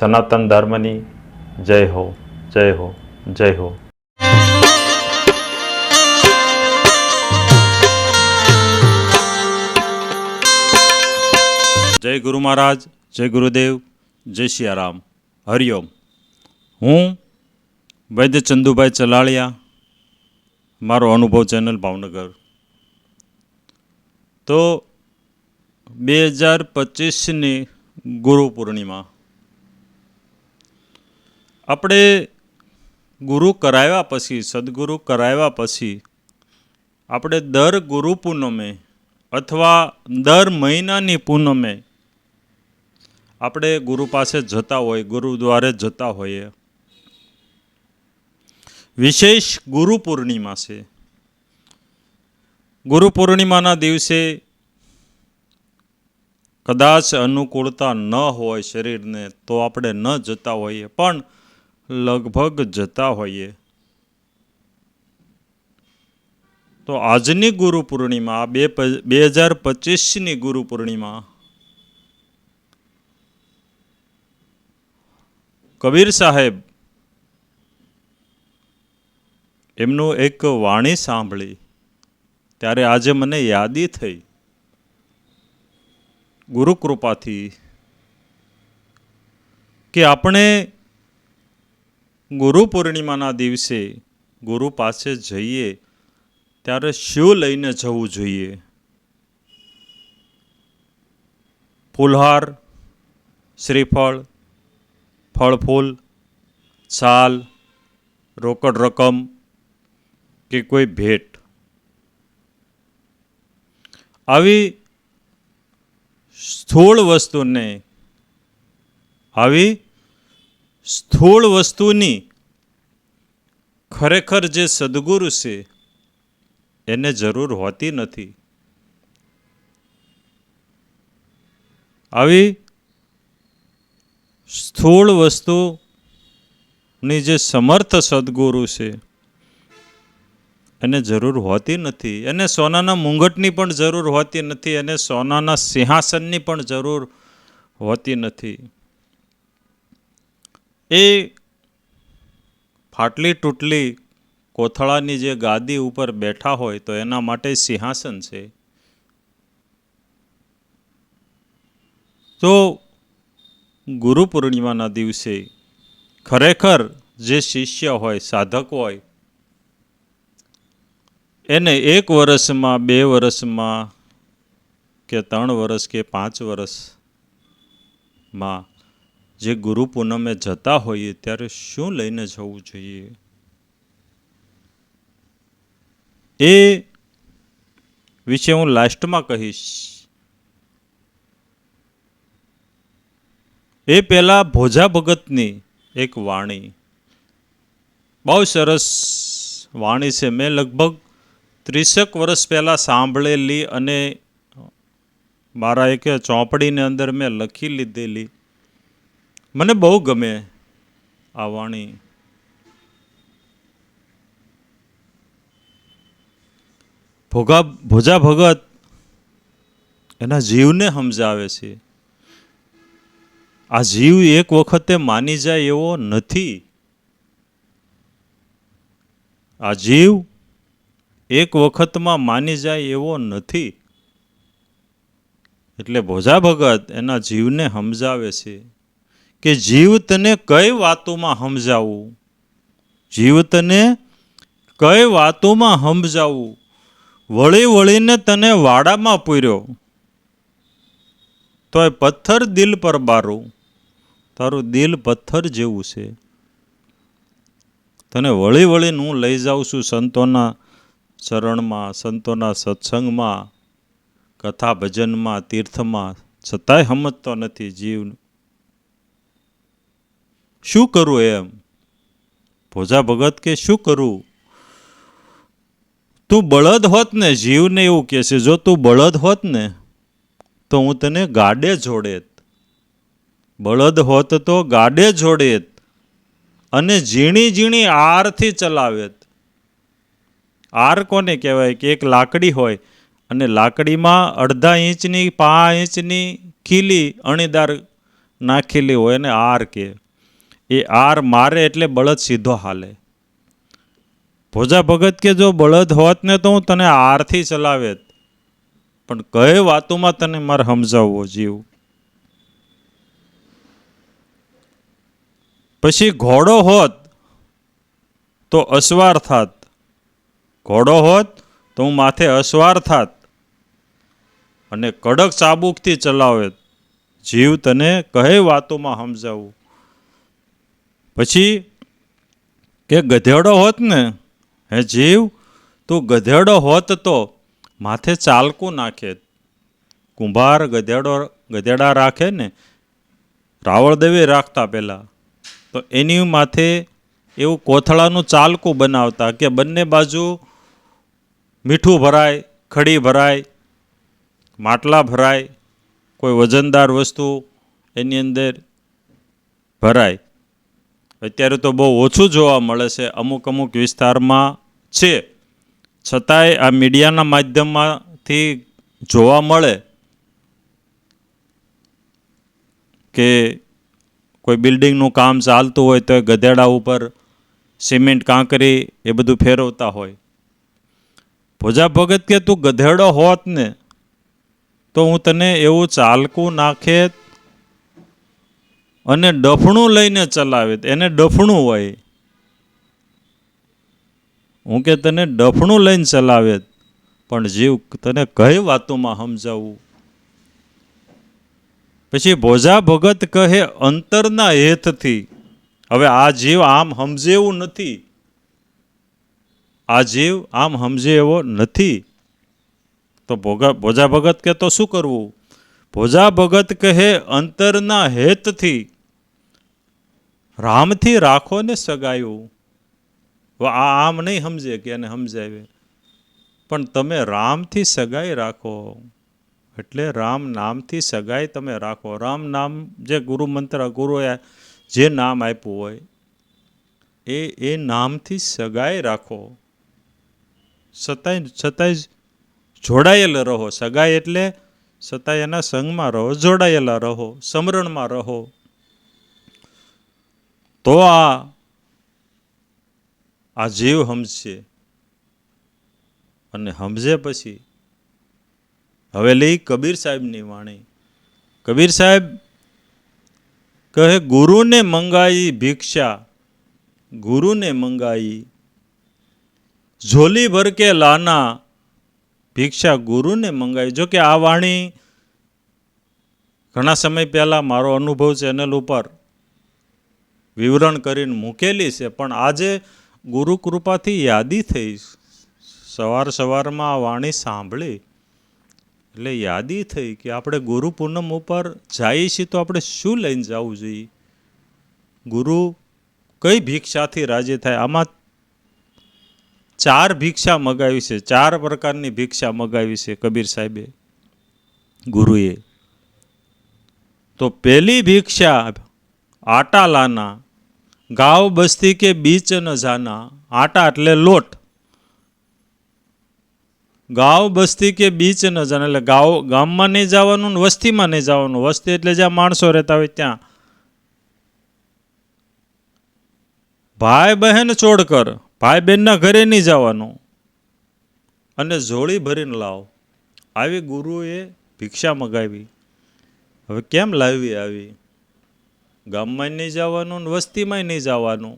સનાતન ધર્મની જય હો, જય હો, જય હો. જય ગુરુ મહારાજ, જય ગુરુદેવ, જય સિયારામ, હરિઓમ. હું વૈદ્ય ચંદુભાઈ ચલાળિયા, મારો અનુભવ ચેનલ ભાવનગર. તો 2025ની ગુરુ પૂર્ણિમા આપણે ગુરુ કરાવ્યા પછી, સદગુરુ કરાવ્યા પછી આપણે દર ગુરુ પૂનમે અથવા દર મહિનાની પૂનમે આપણે ગુરુ પાસે જતા હોય, ગુરુદ્વારે જતા હોઈએ. વિશેષ ગુરુ પૂર્ણિમા છે. ગુરુ પૂર્ણિમાના દિવસે કદાચ અનુકૂળતા ન હોય શરીરને તો આપણે ન જતા હોઈએ, પણ લગભગ જતા હોઈએ. તો આજની ગુરુ પૂર્ણિમા, 2025ની ગુરુ પૂર્ણિમા, કબીર સાહેબ એમનું એક વાણી સાંભળી ત્યારે આજે મને યાદી થઈ ગુરુ કૃપાથી કે આપણે ગુરુ પૂર્ણિમાના દિવસે ગુરુ પાસે જઈએ ત્યારે શું લઈને જવું જોઈએ. ફૂલહાર, શ્રીફળ, ફળફૂલ, છાલ, રોકડ રકમ કે કોઈ ભેટ. આવી સ્થૂળ વસ્તુની ખરેખર જે સદગુરુ છે એને જરૂર હોતી નથી. આવી સ્થૂળ વસ્તુની જે સમર્થ સદગુરુ છે એને જરૂર હોતી નથી. એને સોનાના મુંગટની પણ જરૂર હોતી નથી, એને સોનાના સિંહાસનની પણ જરૂર હોતી નથી. એ ફાટલી તૂટલી કોથળાની જે ગાદી ઉપર બેઠા હોય તો એના માટે સિંહાસન છે. તો ગુરુ પૂર્ણિમાના દિવસે ખરેખર જે શિષ્ય હોય, સાધક હોય, એને 1 વર્ષમાં, 2 વર્ષમાં કે 3 વર્ષ કે 5 વર્ષમાં જે ગુરુ પૂનમે જતા હોઈએ ત્યારે શું લઈને જવું જોઈએ એ વિશે હું લાસ્ટમાં કહીશ. એ પહેલા ભોજા ભગતની એક વાણી, બહુ સરસ વાણી છે. મેં લગભગ 30 વર્ષ પહેલાં સાંભળેલી અને મારા એક ચોપડીની અંદર મેં લખી લીધેલી. મને બહુ ગમે આ વાણી. ભોજા ભગત એના જીવને સમજાવે છે. આ જીવ એક વખતે માની જાય એવો નથી. આ જીવ એક વખતમાં માની જાય એવો નથી. એટલે ભોજા ભગત એના જીવને સમજાવે છે કે જીવ તને કઈ વાતોમાં સમજાવું, જીવ તને કઈ વાતોમાં સમજાવું, વળી વળીને તને વાડામાં પૂર્યો તોય પથ્થર દિલ પર બારું, તારું દિલ પથ્થર જેવું છે. તને વળી વળીને હું લઈ જાઉં છું સંતોના ચરણમાં, સંતોના સત્સંગમાં, કથા ભજનમાં, તીર્થમાં, છતાંય સમજતો નથી જીવ. શું કરું એમ? ભોજા ભગત કે શું કરું? તું બળદ હોત ને, જીવને એવું કહે છે, જો તું બળદ હોત ને તો હું તને ગાડે જોડેત. બળદ હોત તો ગાડે જોડેત અને ઝીણી ઝીણી આરથી ચલાવેત. આર કોને કહેવાય કે એક લાકડી હોય અને લાકડીમાં 1/2 ઇંચની 5 ઇંચની ખીલી અણીદાર નાખેલી હોય એને આર કે. એ આર મારે એટલે બળદ સીધો હાલે. ભોજા ભગત કે જો બળદ હોત ને તો હું તને આરથી ચલાવેત, પણ કઈ વાતોમાં તને મારે સમજાવવો જીવ. પછી ઘોડો હોત તો અસવાર થાત, ઘોડો હોત તો હું માથે અસવાર થાત અને કડક ચાબુકથી ચલાવેત, જીવ તને કઈ વાતોમાં સમજાવું. પછી કે ગધેડો હોત ને, હે જીવ તું ગધેડો હોત તો માથે ચાલકું નાખે. કુંભાર ગધેડા રાખે ને, રાવળદેવી રાખતા પહેલાં, તો એની માથે એવું કોથળાનું ચાલકું બનાવતા કે બંને બાજુ મીઠું ભરાય, ખડી ભરાય, માટલા ભરાય, કોઈ વજનદાર વસ્તુ એની અંદર ભરાય. અત્યારે તો બહુ ઓછું જોવા મળે છે, અમુક અમુક વિસ્તારમાં છે, છતાંય આ મીડિયાના માધ્યમમાંથી જોવા મળે કે કોઈ બિલ્ડિંગનું કામ ચાલતું હોય તો ગધેડા ઉપર સિમેન્ટ કાંકરી એ બધું ફેરવતા હોય. ભોજા ભગત કે તું ગધેડો હોત ને તો હું તને એવું ચાલકું નાખેત અને ડફણું લઈને ચલાવેત. એને ડફણું હોય, હું કે તને ડફણું લઈને ચલાવેત, પણ જીવ તને કઈ વાતોમાં સમજાવું. પછી ભોજા ભગત કહે અંતરના હેતથી. હવે આ જીવ આમ સમજે એવું નથી, આ જીવ આમ સમજે એવો નથી. તો ભોજા ભગત કે તો શું કરવું? ભોજા ભગત કહે અંતરના હેતથી રામથી રાખો ને સગાયું. આ આમ નહીં સમજે કે એને સમજાવે, પણ તમે રામથી સગાઈ રાખો, એટલે રામ નામથી સગાઈ તમે રાખો. રામ નામ જે ગુરુ મંત્ર, ગુરુએ જે નામ આપ્યું હોય એ નામથી સગાઈ રાખો. છતાંય જોડાયેલા રહો. સગાઈ એટલે છતાંય એના સંગમાં રહો, જોડાયેલા રહો, સમરણમાં રહો. તો આ જીવ સમજશે. અને સમજે પછી હવે લઈ કબીર સાહેબની વાણી. કબીર સાહેબ કહે ગુરુને મંગાઈ ભિક્ષા, ગુરુને મંગાઈ ઝોલી ભર કે લાના, ભિક્ષા ગુરુને મંગાઈ. જો કે આ વાણી ઘણા સમય પહેલાં મારો અનુભવ ચેનલ ઉપર વિવરણ કરીને મૂકેલી છે, પણ આજે ગુરુ કૃપાથી યાદી થઈ. સવારમાં આ વાણી સાંભળી એટલે યાદી થઈ કે આપણે ગુરુ પૂનમ ઉપર જઈએ છીએ તો આપણે શું લઈને જવું જોઈએ? ગુરુ કઈ ભિક્ષાથી રાજી થાય? આમાં 4 ભિક્ષા મગાવી છે, 4 પ્રકારની ભિક્ષા મગાવી છે કબીર સાહેબે, ગુરુએ. તો પહેલી ભિક્ષા આટા લાના, ગાંવ બસ્તી કે બીચ ન જાના. આટા એટલે લોટ. ગાંવ બસ્તી કે બીચ ન જાના એટલે ગામમાં નહીં જવાનું ને વસ્તીમાં નહીં જવાનું. વસ્તી એટલે જ્યાં માણસો રહેતા હોય ત્યાં. ભાઈ બહેન છોડ કર, ભાઈ બહેનના ઘરે નહીં જવાનું. અને ઝોળી ભરીને લાવ. આવી ગુરુએ ભિક્ષા મગાવી. હવે કેમ લાવી આવી? ગામમાં નહીં જવાનું ને વસ્તીમાં નહીં જવાનું,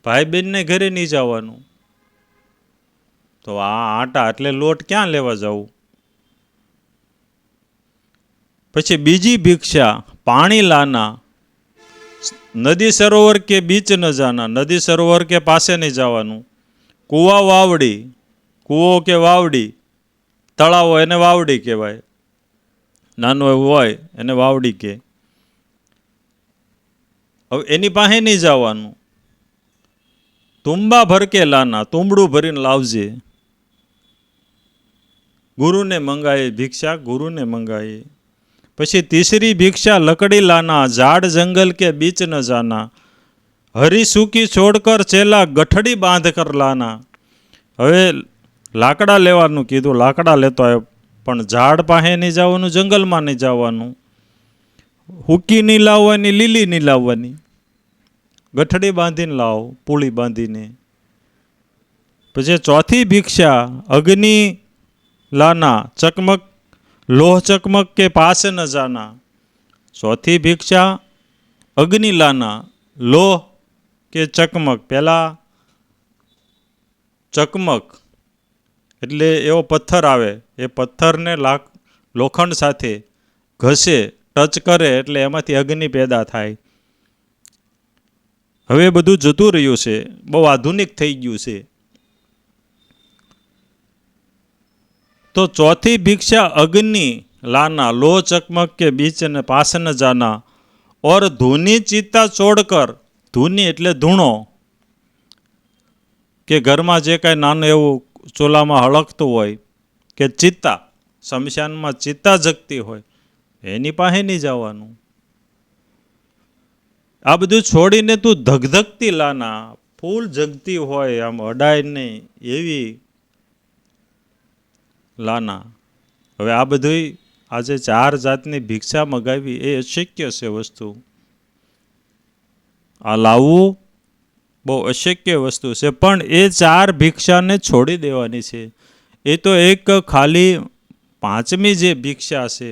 ભાઈ બહેનને ઘરે નહીં જવાનું. તો આ આટા એટલે લોટ ક્યાં લેવા જવું? પછી બીજી ભિક્ષા પાણી લાના, નદી સરોવર કે બીચ ન જાના. નદી સરોવર કે પાસે નહીં જવાનું. કૂવા વાવડી, કૂવો કે વાવડી, તળાવ હોય એને વાવડી કહેવાય, નાનું એવું હોય એને વાવડી કહે. હવે એની પાસે નહીં જવાનું. તુંબા ભર કે લાના, તુંબડું ભરીને લાવજે. ગુરુને મંગાઈ ભિક્ષા, ગુરુને મંગાઈ. પછી તીસરી ભિક્ષા લકડી લાના, ઝાડ જંગલ કે બીચ ન જાના. હરી સૂકી છોડકર ચેલા, ગઠડી બાંધ કર લાના. હવે લાકડા લેવાનું કીધું, લાકડા લેતો આવ્યો, પણ ઝાડ પાસે નહીં જવાનું, જંગલમાં નહીં જવાનું. હુકી નહીં લાવવાની, લીલી નહીં લાવવાની, ગઠડી બાંધીને લાવો, પૂળી બાંધીને. પછી ચોથી ભિક્ષા અગ્નિ લાના ચકમક લોહ ચકમક કે પાસ ન જાના. ચોથી ભિક્ષા અગ્નિ લાના લોહ કે ચકમક. પહેલા ચકમક એટલે એવો પથ્થર આવે, એ પથ્થરને લોખંડ સાથે ઘસે, ટચ કરે એટલે એમાંથી અગ્નિ પેદા થાય. હવે બધું જતું રહ્યું છે, બહુ આધુનિક થઈ ગયું છે. તો ચોથી ભિક્ષા અગ્નિ लाना लो चकमक के बीच ने पास न जाना और धूनी चीता छोड़कर. धूनी એટલે ધૂણો, કે ઘરમાં જે કાંઈ નાનું એવું ચૂલામાં હળકતું હોય, કે ચિત્તા શમશાનમાં ચિત્તા જગતી હોય, એની પાસે નહીં જવાનું. આ બધું છોડીને તું ધગધગતી લાના, ફૂલ જગતી હોય, આમ અડાય નહીં એવી લાના. હવે આ બધું આજે 4 જાતની ભિક્ષા મગાવી એ અશક્ય છે વસ્તુ. આ લાવવું બહુ અશક્ય વસ્તુ છે. પણ એ 4 ભિક્ષાને છોડી દેવાની છે. એ તો એક ખાલી 5મી જે ભિક્ષા છે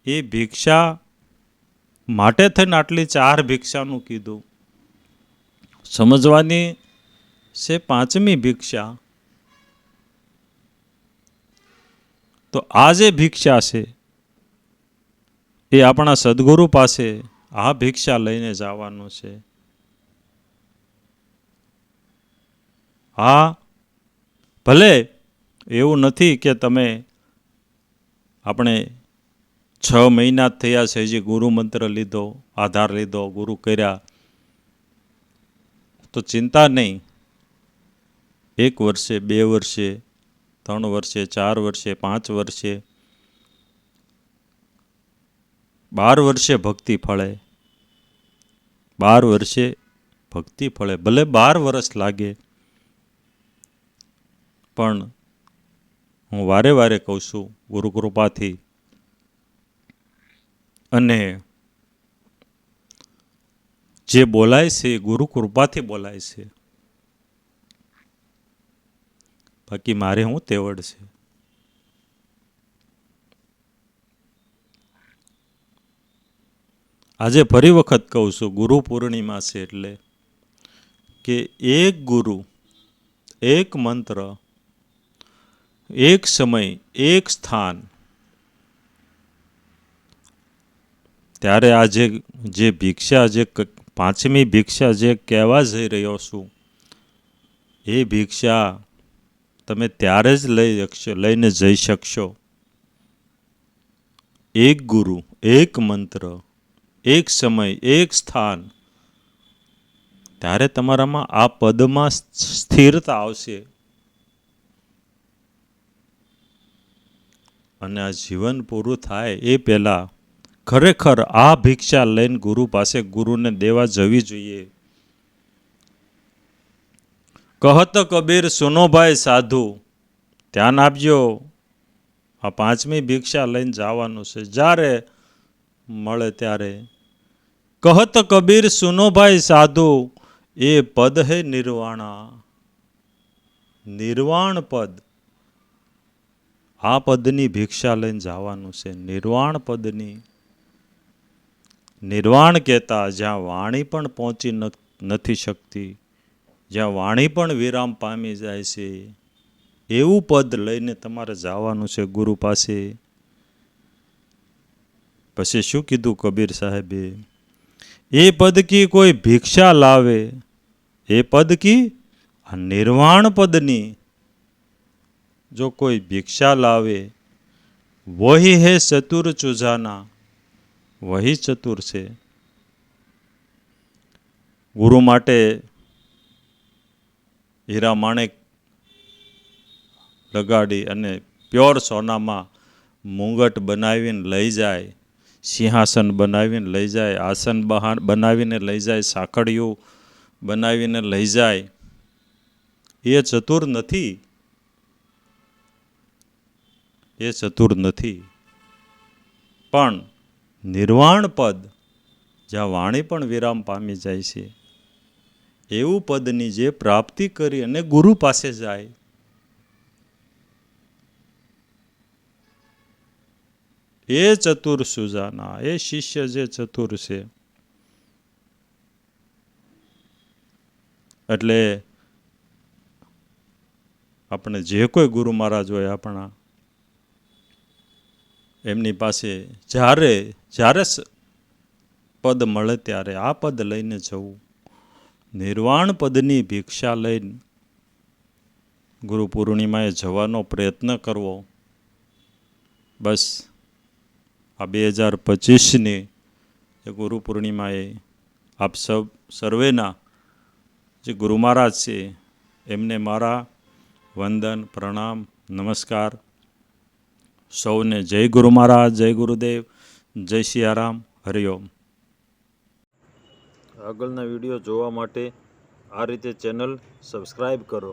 એ ભિક્ષા માટે થઈને આટલી 4 ભિક્ષાનું કીધું. સમજવાની છે 5મી ભિક્ષા. તો આ જે ભિક્ષા છે એ આપણા સદગુરુ પાસે આ ભિક્ષા લઈને જવાનું છે. હા, ભલે એવું નથી કે તમે આપણે 6 મહિના થયા છે હજી ગુરુ મંત્ર લીધો, આધાર લીધો, ગુરુ કર્યા, તો ચિંતા નહીં. 1 વર્ષે, 2 વર્ષે, 3 વર્ષે, 4 વર્ષે, 5 વર્ષે, 12 વર્ષે ભક્તિ ફળે. 12 વર્ષે ભક્તિ ફળે. ભલે 12 વર્ષ લાગે, પણ હું વારે વારે કહું છું ગુરુ કૃપાથી, અને જે બોલાય છે એ ગુરુ કૃપાથી બોલાય છે. બાકી મારે શું તેવડ છે? આજે ફરી વખત કહું છું, ગુરુ પૂર્ણિમા છે એટલે કે એક ગુરુ, એક મંત્ર, એક સમય, એક સ્થાન. ત્યારે આ જે ભિક્ષા, જે 5મી ભિક્ષા જે કહેવા જઈ રહ્યો છું, એ ભિક્ષા તમે ત્યારે જ લઈને જઈ શકશો. એક ગુરુ, એક મંત્ર, એક સમય, એક સ્થાન. ત્યારે તમારામાં આ પદમાં સ્થિરતા આવશે. અને આ જીવન પૂરું થાય એ પહેલા ખરેખર આ ભિક્ષા લઈને ગુરુ પાસે ગુરુને દેવા જવી જોઈએ. કહત કબીર સુનો ભાઈ સાધુ. ધ્યાન આપજો, આ 5મી ભિક્ષા લઈને જવાનું છે જ્યારે મળે ત્યારે. કહત કબીર સુનો ભાઈ સાધુ, એ પદ હે નિર્વાણા. નિર્વાણ પદ, આ પદની ભિક્ષા લઈને જવાનું છે. નિર્વાણ પદની. નિર્વાણ કહેતા જ્યાં વાણી પણ પહોંચી નથી શકતી, જ્યાં વાણી પણ વિરામ પામી જાય છે, એવું પદ લઈને તમારે જવાનું છે ગુરુ પાસે. પછી શું કીધું કબીર સાહેબે? એ પદ કી કોઈ ભિક્ષા લાવે, એ પદ કી, આ નિર્વાણ પદની જો કોઈ ભિક્ષા લાવે, વહી હે ચતુર ચુજાના. વહી ચતુર છે. ગુરુ માટે હીરા માણેક લગાડી અને પ્યોર સોનામાં મુંગટ બનાવીને લઈ જાય, સિંહાસન બનાવીને લઈ જાય, આસન બનાવીને લઈ જાય, સાંકળિયું બનાવીને લઈ જાય, એ ચતુર નથી. એ ચતુર નથી. પણ નિર્વાણ પદ, જ્યાં વાણી પણ વિરામ પામી જાય છે, એવું પદની જે પ્રાપ્તિ કરી અને ગુરુ પાસે જાય, એ ચતુર સુજાના, એ શિષ્ય જે ચતુર છે. એટલે આપણે જે કોઈ ગુરુ મહારાજ હોય આપણા, એમની પાસે જ્યારે પદ મળે ત્યારે આ પદ લઈને જવું, નિર્વાણ પદની ભિક્ષા લઈને ગુરુ પૂર્ણિમાએ જવાનો પ્રયત્ન કરવો. બસ આ 2025ની એ ગુરુ પૂર્ણિમાએ આપ સર્વેના જે ગુરુ મહારાજ છે એમને મારા વંદન, પ્રણામ, નમસ્કાર. સૌને જય ગુરુ મહારાજ, જય ગુરુદેવ, જય સિયારામ, હરિઓમ. આગળના વિડીયો જોવા માટે આ રીતે ચેનલ સબસ્ક્રાઈબ કરો.